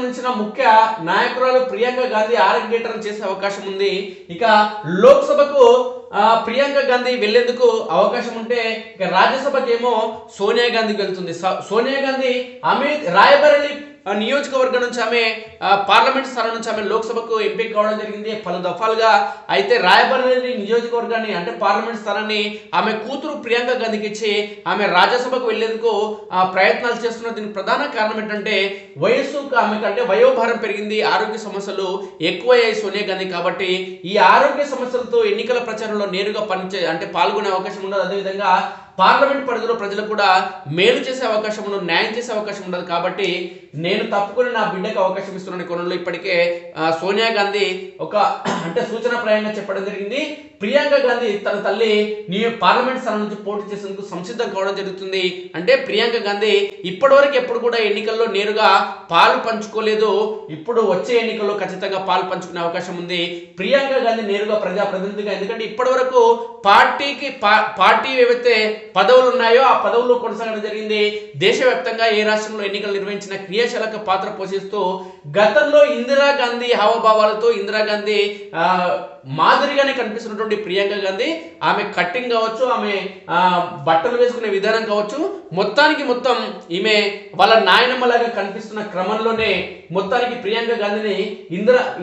సంబంధించిన ముఖ్య నాయకురాలు ప్రియాంక గాంధీ ఆరోగ్యేతరం చేసే అవకాశం ఉంది. ఇక లోక్సభకు ప్రియాంక గాంధీ వెళ్లేందుకు అవకాశం ఉంటే ఇక రాజ్యసభకి ఏమో సోనియా గాంధీకి వెళ్తుంది. సోనియా గాంధీ రాయబరేలీ నియోజకవర్గం నుంచి ఆమె పార్లమెంట్ స్థానం నుంచి ఆమె లోక్సభకు ఎంపిక కావడం జరిగింది పలు దఫాలుగా. అయితే రాయబరేలీ నియోజకవర్గాన్ని అంటే పార్లమెంట్ స్థానాన్ని ఆమె కూతురు ప్రియాంక గాంధీకి ఇచ్చి ఆమె రాజ్యసభకు వెళ్లేందుకు ప్రయత్నాలు చేస్తున్న దీనికి ప్రధాన కారణం ఏంటంటే వయస్సు ఆమెకంటే వయోభారం పెరిగింది, ఆరోగ్య సమస్యలు ఎక్కువయ్యాయి సోనియా గాంధీ. కాబట్టి ఈ ఆరోగ్య సమస్యలతో ఎన్నికల ప్రచారంలో నేరుగా పాల్గొనే అవకాశం ఉండదు. అదేవిధంగా పార్లమెంట్ పరిధిలో ప్రజలకు కూడా మేలు చేసే అవకాశం ఉండదు, న్యాయం చేసే అవకాశం ఉండదు. కాబట్టి నేను తప్పుకొని నా బిడ్డకు అవకాశం ఇస్తున్నాను కొనలో ఇప్పటికే సోనియా గాంధీ సూచనప్రాయంగా చెప్పడం జరిగింది. ప్రియాంక గాంధీ తన తల్లి పార్లమెంట్ స్థానం నుంచి పోటీ చేసేందుకు సంసిద్ధం కావడం జరుగుతుంది. అంటే ప్రియాంక గాంధీ ఇప్పటివరకు ఎప్పుడు కూడా ఎన్నికల్లో నేరుగా పాలు పంచుకోలేదు. ఇప్పుడు వచ్చే ఎన్నికల్లో ఖచ్చితంగా పాలు పంచుకునే అవకాశం ఉంది ప్రియాంక గాంధీ నేరుగా ప్రజాప్రతినిధిగా. ఎందుకంటే ఇప్పటివరకు పార్టీ ఏవైతే పదవులు ఉన్నాయో ఆ పదవుల్లో కొనసాగడం జరిగింది. దేశవ్యాప్తంగా ఏ రాష్ట్రంలో ఎన్నికలు నిర్వహించిన క్రియాశీలక పాత్ర పోషిస్తూ గతంలో ఇందిరాగాంధీ హావభావాలతో ఇందిరాగాంధీ మాదిరిగానే కనిపిస్తున్నటువంటి ప్రియాంక గాంధీ ఆమె కట్టింగ్ కావచ్చు, ఆమె బట్టలు వేసుకునే విధానం కావచ్చు, మొత్తం ఈమె వాళ్ళ నాయనమ్మలాగా కనిపిస్తున్న క్రమంలోనే మొత్తానికి ప్రియాంక గాంధీని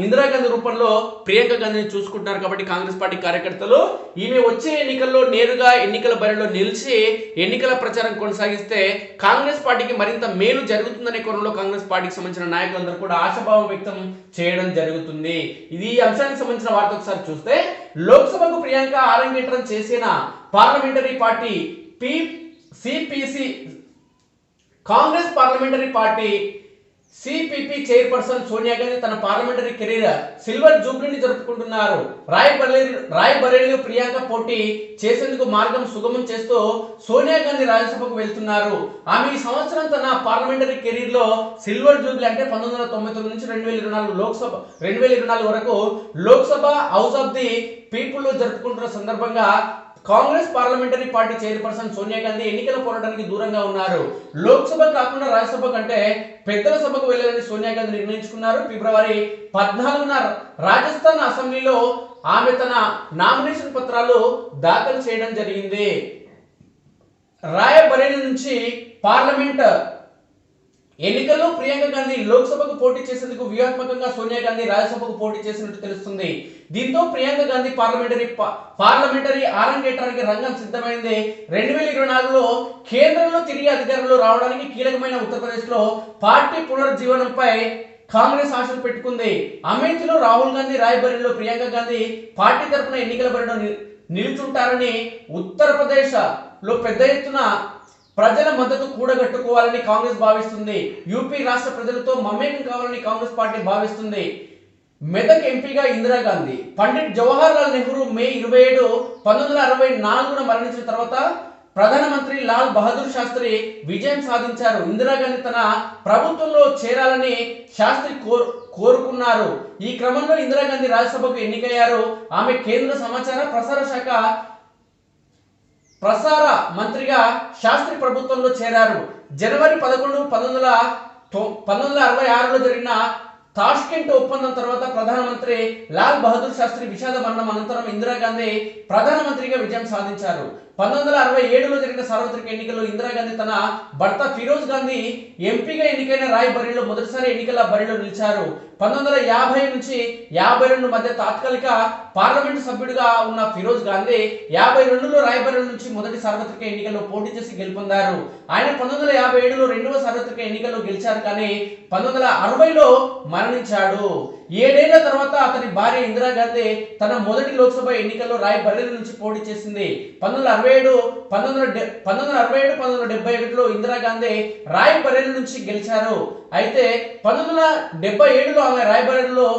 ఇందిరాగాంధీ రూపంలో ప్రియాంక గాంధీని చూసుకుంటున్నారు. కాబట్టి కాంగ్రెస్ పార్టీ కార్యకర్తలు ఈమె వచ్చే ఎన్నికల్లో నేరుగా ఎన్నికల బరిలో నిలిచి ఎన్నికల ప్రచారం కొనసాగిస్తే కాంగ్రెస్ పార్టీకి మరింత మేలు జరుగుతుందనే కోణంలో కాంగ్రెస్ పార్టీకి సంబంధించిన నాయకులందరూ కూడా ఆశాభావం వ్యక్తం చేయడం జరుగుతుంది. ఇది ఈ అంశానికి సంబంధించిన వార్త ఒకసారి చూస్తే లోక్సభకు ప్రియాంక ఆరంగేట్రం చేసిన parliamentary party CPC Congress parliamentary party CPP chairperson Sonia Gandhi తన పార్లమెంటరీ కెరీర్ సిల్వర్ జూబ్లీని జరుపుకుంటున్నారు. రాయబరేలీలో ప్రియాంక పోటీ చేసేందుకు మార్గం సుగమం చేస్తూ సోనియా గాంధీ రాజ్యసభకు వెళ్తున్నారు. ఆమె ఈ సంవత్సరం తన పార్లమెంటరీ కెరీర్ లో సిల్వర్ జూబ్లీ అంటే 1999 నుంచి 2024 వరకు Lok Sabha house of the people లో జరుపుకుంటున్న సందర్భంగా Congress parliamentary party chairperson Sonia Gandhi ఎన్నికల పోరాటానికి దూరంగా ఉన్నారు. లోక్సభ కాకుండా రాజ్యసభ కంటే పెద్దల సభకు వెళ్లాలని సోనియా గాంధీ నిర్ణయించుకున్నారు. ఫిబ్రవరి 14న రాజస్థాన్ అసెంబ్లీలో ఆమె తన నామినేషన్ పత్రాలు దాఖలు చేయడం జరిగింది. రాయబరేలీ నుంచి పార్లమెంట్ ఎన్నికల్లో ప్రియాంక గాంధీ లోక్సభకు పోటీ చేసేందుకు వ్యూహాత్మకంగా సోనియా గాంధీ రాజ్యసభకు పోటీ చేసినట్టు తెలుస్తుంది. దీంతో ప్రియాంక గాంధీ పార్లమెంటరీ ఆరంగేట్రానికి రంగం సిద్ధమైంది. 2024లో కేంద్రంలో తిరిగి అధికారంలో రావడానికి కీలకమైన ఉత్తరప్రదేశ్ లో పార్టీ పునరుజ్జీవనంపై కాంగ్రెస్ ఆశలు పెట్టుకుంది. అమేథీలో రాహుల్ గాంధీ, రాయబరేలీలో ప్రియాంక గాంధీ పార్టీ తరపున ఎన్నికల బరిలో నిలుచుంటారని ఉత్తరప్రదేశ్ లో పెద్ద ఎత్తున ప్రజల మద్దతు కూడగట్టుకోవాలని కాంగ్రెస్ భావిస్తుంది. యూపీ రాష్ట్ర ప్రజలతో మమేకం కావాలని కాంగ్రెస్ పార్టీ భావిస్తుంది. మెదక్ ఎంపీగా ఇందిరాగాంధీ పండిట్ జవహర్ లాల్ నెహ్రూ మే 27, 1964 మరణించిన తర్వాత ప్రధానమంత్రి లాల్ బహదూర్ శాస్త్రి విజయం సాధించారు. ఇందిరాగాంధీ తన ప్రభుత్వంలో చేరాలని శాస్త్రి కోరుకున్నారు. ఈ క్రమంలో ఇందిరాగాంధీ రాజ్యసభకు ఎన్నికయ్యారు. ఆమె కేంద్ర సమాచార ప్రసార మంత్రిగా శాస్త్రి ప్రభుత్వంలో చేరారు. జనవరి 11, 1966లో జరిగిన తాష్కెంట్ ఒప్పందం తర్వాత ప్రధానమంత్రి లాల్ బహదూర్ శాస్త్రి విషాద మరణం అనంతరం ఇందిరాగాంధీ ప్రధానమంత్రిగా విజయం సాధించారు. 1967లో జరిగిన సార్వత్రిక ఎన్నికల్లో ఇందిరాగాంధీ తన భర్త ఫిరోజ్ గాంధీ ఎంపీగా ఎన్నికైన రాయబరేలీలో మొదటిసారి ఎన్నికల బరిలో నిలిచారు. 1950 నుంచి 52 మధ్య తాత్కాలిక పార్లమెంటు సభ్యుడిగా ఉన్న ఫిరోజ్ గాంధీ 52లో రాయబరేలీ నుంచి మొదటి సార్వత్రిక ఎన్నికల్లో పోటీ చేసి గెలుపొందారు. ఆయన 1957లో రెండవ సార్వత్రిక ఎన్నికల్లో గెలిచారు, కానీ 1960లో మరణించాడు. 7 ఏళ్ల తర్వాత అతని భార్య ఇందిరాగాంధీ తన మొదటి లోక్సభ ఎన్నికల్లో రాయబరేలీ నుంచి పోటీ చేసింది. 1967, 1971లో ఇందిరాగాంధీ రాయబరేలీ నుంచి గెలిచారు. అయితే 1977లో ఆమె రాయబరేలీలో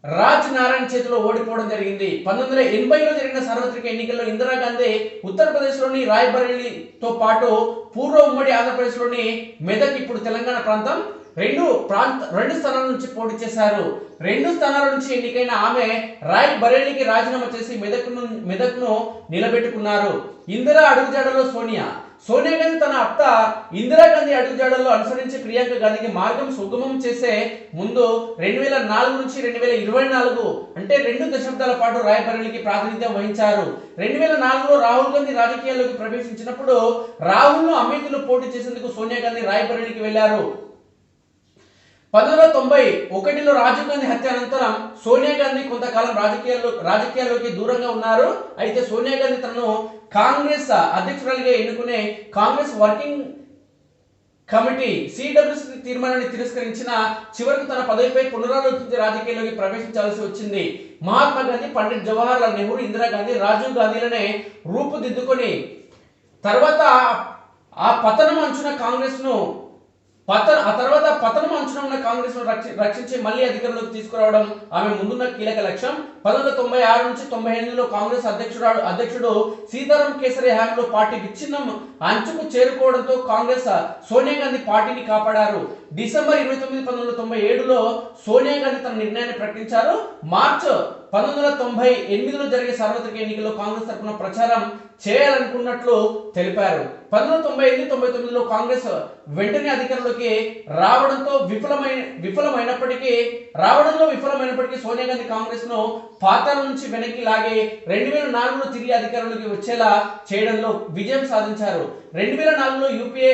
రాజ్ నారాయణ్ చేతిలో ఓడిపోవడం జరిగింది. 1980లో జరిగిన సార్వత్రిక ఎన్నికల్లో ఇందిరాగాంధీ ఉత్తరప్రదేశ్లోని రాయబరేలీతో పాటు పూర్వ ఉమ్మడి ఆంధ్రప్రదేశ్లోని మెదక్, ఇప్పుడు తెలంగాణ ప్రాంతం రెండు స్థానాల నుంచి పోటీ చేశారు. 2 స్థానాల నుంచి ఎన్నికైన ఆమె రాయబరేలీకి రాజీనామా చేసి మెదక్ను నిలబెట్టుకున్నారు. ఇందిరా అడుగుజాడలో సోనియా గాంధీ తన అత్త ఇందిరాగాంధీ అడుగుజాడల్లో అనుసరించి ప్రియాంక గాంధీకి మార్గం సుగమం చేసే ముందు 2004 నుంచి 2024 అంటే 2 దశాబ్దాల పాటు రాయ్బరేలీకి ప్రాతినిధ్యం వహించారు. 2004లో రాహుల్ గాంధీ రాజకీయాల్లోకి ప్రవేశించినప్పుడు రాహుల్ ను అమేథీలో పోటీ చేసేందుకు సోనియా గాంధీ రాయ్బరేలీకి వెళ్లారు. 1991లో రాజీవ్ గాంధీ హత్య అనంతరం సోనియా గాంధీ కొంతకాలం రాజకీయాల్లోకి దూరంగా ఉన్నారు. అయితే సోనియా గాంధీ తనను కాంగ్రెస్ అధ్యక్షురాలిగా ఎన్నుకునే కాంగ్రెస్ వర్కింగ్ కమిటీ సిడబ్ల్యూసీ తీర్మానాన్ని తిరస్కరించిన చివరకు తన పదవిపై పునరాలోచించి రాజకీయాల్లోకి ప్రవేశించాల్సి వచ్చింది. మహాత్మా గాంధీ, పండిట్ జవహర్ లాల్ నెహ్రూ, ఇందిరాగాంధీ, రాజీవ్ గాంధీలనే రూపుదిద్దుకొని తర్వాత ఆ పతనం అంచున కాంగ్రెస్ ను రక్షించి మళ్ళీ అధికారంలోకి తీసుకురావడం ఆమె ముందున్న కీలక లక్ష్యం. 1996 నుంచి 98లో కాంగ్రెస్ అధ్యక్షుడు సీతారాం కేసరి హయాంలో పార్టీ విచ్ఛిన్నం అంచుకు చేరుకోవడంతో కాంగ్రెస్ సోనియా గాంధీ పార్టీని కాపాడారు. డిసెంబర్ 29, 1997లో సోనియా గాంధీ తన నిర్ణయాన్ని ప్రకటించారు. మార్చ్ 1998లో జరిగే సార్వత్రిక ఎన్నికల్లో కాంగ్రెస్ తరఫున ప్రచారం చేయాలనుకున్నట్లు తెలిపారు. 1998, 1999లో కాంగ్రెస్ వెంటనే అధికారంలోకి రావడంలో విఫలమైనప్పటికీ సోనియా గాంధీ కాంగ్రెస్ ను పాతాళం నుంచి వెనక్కి లాగే 2004లో తిరిగి అధికారంలోకి వచ్చేలా చేయడంలో విజయం సాధించారు. 2004లో యూపీఏ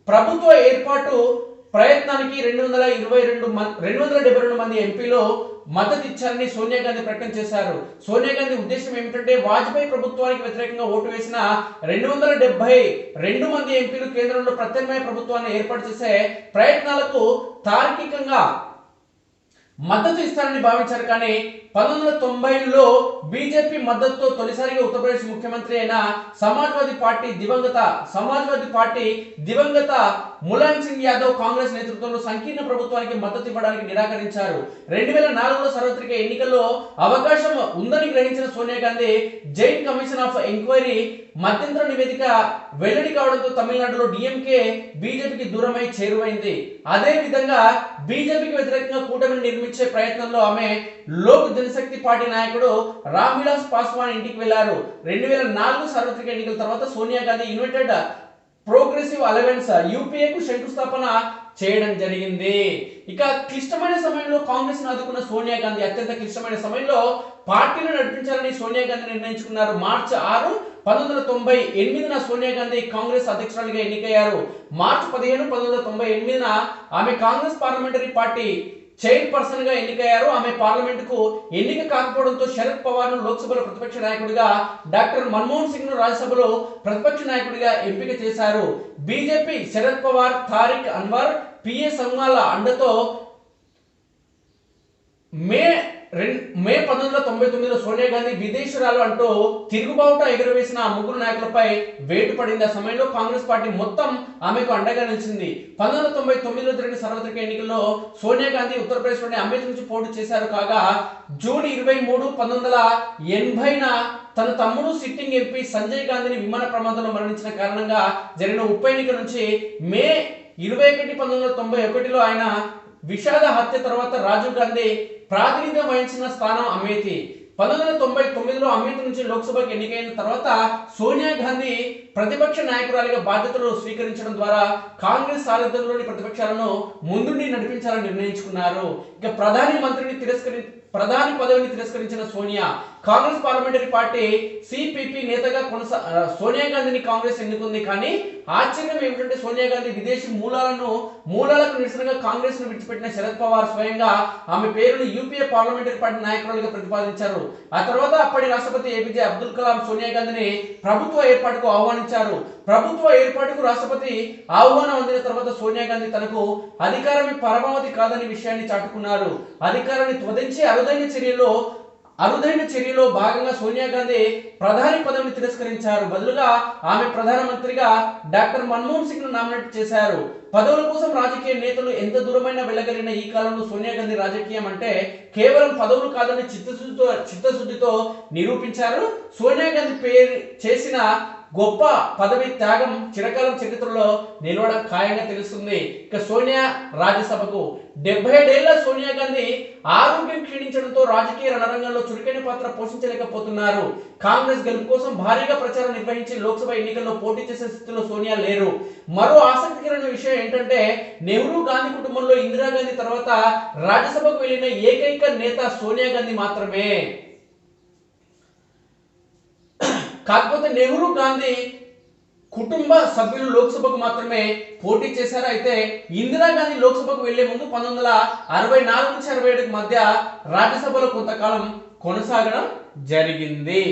ప్రభుత్వ ఏర్పాటు ప్రయత్నానికి 272 మంది ఎంపీలు మద్దతు ఇచ్చారని సోనియా గాంధీ ప్రకటన చేశారు. సోనియా గాంధీ ఉద్దేశం ఏమిటంటే వాజ్పేయి ప్రభుత్వానికి వ్యతిరేకంగా ఓటు వేసిన 272 మంది ఎంపీలు కేంద్రంలో ప్రత్యామ్నాయ ప్రభుత్వాన్ని ఏర్పాటు చేసే ప్రయత్నాలకు తార్కికంగా మద్దతు ఇస్తారని భావించారు. కానీ 1990లో బీజేపీ మద్దతుతో తొలిసారిగా ఉత్తరప్రదేశ్ ముఖ్యమంత్రి అయిన సమాజ్వాదీ పార్టీ దివంగత ములాయం సింగ్ యాదవ్ కాంగ్రెస్ నేతృత్వంలో సంకీర్ణ ప్రభుత్వానికి మద్దతు ఇవ్వడానికి నిరాకరించారు. 2004లో సార్వత్రిక ఎన్నికల్లో అవకాశం ఉందని గ్రహించిన Sonia Gandhi Jain commission of enquiry మధ్యంతర నివేదిక వెల్లడి కావడంతో తమిళనాడులో డిఎంకే బీజేపీకి దూరమై చేరువైంది. అదే విధంగా బీజేపీకి వ్యతిరేకంగా కూటమిని నిర్మించే ప్రయత్నంలో ఆమె లోక్ జనశక్తి పార్టీ నాయకుడు రామ్ విలాస్ పాస్వాన్ ఇంటికి వెళ్లారు. 2004 సార్వత్రిక ఎన్నికల తర్వాత Sonia Gandhi United Progressive Alliance యూపీఏకు శంకుస్థాపన చేయడం జరిగింది. ఇక క్లిష్టమైన సమయంలో కాంగ్రెస్ ను ఆదుకున్న సోనియా గాంధీ అత్యంత క్లిష్టమైన సమయంలో పార్టీని నడిపించాలని సోనియా గాంధీ నిర్ణయించుకున్నారు. మార్చి 6, 1998న సోనియా గాంధీ కాంగ్రెస్ అధ్యక్షురాలిగా ఎన్నికయ్యారు. మార్చి 15, 1998న ఆమె కాంగ్రెస్ పార్లమెంటరీ పార్టీ చైర్పర్సన్ గా ఎన్నికయ్యారు. ఆమె పార్లమెంటుకు ఎన్నిక కాకపోవడంతో శరద్ పవార్ ను లోక్సభలో ప్రతిపక్ష నాయకుడిగా, డాక్టర్ మన్మోహన్ సింగ్ ను రాజ్యసభలో ప్రతిపక్ష నాయకుడిగా ఎంపిక చేశారు. బీజేపీ శరద్ పవార్, తారిక్ అన్వర్, పిఏ సంఘాల అండతో మే 1999లో సోనియా గాంధీ విదేశీరాలు అంటూ తిరుగుబావుట ఎగురవేసిన ఆ ముగ్గురు నాయకులపై వేటు పడింది. ఆ సమయంలో కాంగ్రెస్ పార్టీ మొత్తం ఆమెకు అండగా నిలిచింది. 1999లో జరిగిన సార్వత్రిక ఎన్నికల్లో సోనియా గాంధీ ఉత్తరప్రదేశ్లోని అమేథీ నుంచి పోటీ చేశారు. కాగా జూన్ 23, 1980న తన తమ్ముడు సిట్టింగ్ ఎంపీ సంజయ్ గాంధీని విమాన ప్రమాదంలో మరణించిన కారణంగా జరిగిన ఉప ఎన్నిక నుంచి మే 21, 1991లో ఆయన విషాద హత్య తర్వాత రాజీవ్ గాంధీ ప్రాతినిధ్యం వహించిన స్థానం అమేథీ. 1999లో అమేథీ నుంచి లోక్సభకు ఎన్నికైన తర్వాత సోనియా గాంధీ ప్రతిపక్ష నాయకురాలిగా బాధ్యతలు స్వీకరించడం ద్వారా కాంగ్రెస్ సారథ్యంలోని ప్రతిపక్షాలను ముందుండి నడిపించాలని నిర్ణయించుకున్నారు. ఇక ప్రధాని పదవిని తిరస్కరించిన Sonia Congress parliamentary party CPP నేతగా సోనియా గాంధీని కాంగ్రెస్ ఎన్నుకుంది. కానీ ఆశ్చర్యం ఏమిటంటే సోనియా గాంధీ విదేశీ మూలాలకు నిరసనగా కాంగ్రెస్ ను విడిచిపెట్టిన శరద్ పవార్ స్వయంగా ఆమె పేరును యూపీఏ పార్లమెంటరీ పార్టీ నాయకురాలుగా ప్రతిపాదించారు. ఆ తర్వాత అప్పటి రాష్ట్రపతి ఏపీజే అబ్దుల్ కలాం సోనియా గాంధీని ప్రభుత్వ ఏర్పాటుకు ఆహ్వానించారు. ప్రభుత్వ ఏర్పాటుకు రాష్ట్రపతి ఆహ్వానం అందిన తర్వాత సోనియా గాంధీ తనకు అధికారమే పరమావధి కాదని విషయాన్ని చాటుకున్నారు. అధికారాన్ని త్వదించి అరుదైన చర్యలో భాగంగా సోనియా గాంధీ ప్రధాని పదవిని తిరస్కరించారు. బదులుగా ఆమె ప్రధానమంత్రిగా డాక్టర్ మన్మోహన్ సింగ్ ను నామినేట్ చేశారు. పదవుల కోసం రాజకీయ నేతలు ఎంత దూరమైనా వెళ్ళగలిగిన ఈ కాలంలో సోనియా గాంధీ రాజకీయం అంటే కేవలం పదవులు కాదని చిత్తశుద్ధితో నిరూపించారు. సోనియా గాంధీ చేసిన గొప్ప పదవి త్యాగం చిరకాలం చరిత్రలో నిలవడం ఖాయంగా తెలుస్తుంది. ఇక సోనియా రాజ్యసభకు 77 ఏళ్ల సోనియా గాంధీ ఆరోగ్యం క్షీణించడంతో రాజకీయ రణరంగంలో చురుకైన పాత్ర పోషించలేకపోతున్నారు. కాంగ్రెస్ గెలుపు కోసం భారీగా ప్రచారం నిర్వహించి లోక్సభ ఎన్నికల్లో పోటీ చేసే స్థితిలో సోనియా లేరు. మరో ఆసక్తికరమైన విషయం ఏంటంటే నెహ్రూ గాంధీ కుటుంబంలో ఇందిరాగాంధీ తర్వాత రాజ్యసభకు వెళ్ళిన ఏకైక నేత సోనియా గాంధీ మాత్రమే. కాకపోతే నెహ్రూ గాంధీ కుటుంబ సభ్యులు లోక్సభకు మాత్రమే పోటీ చేశారు. అయితే ఇందిరాగాంధీ లోక్సభకు వెళ్లే ముందు 1964 నుంచి 67 మధ్య రాజ్యసభలో కొంతకాలం కొనసాగడం జరిగింది.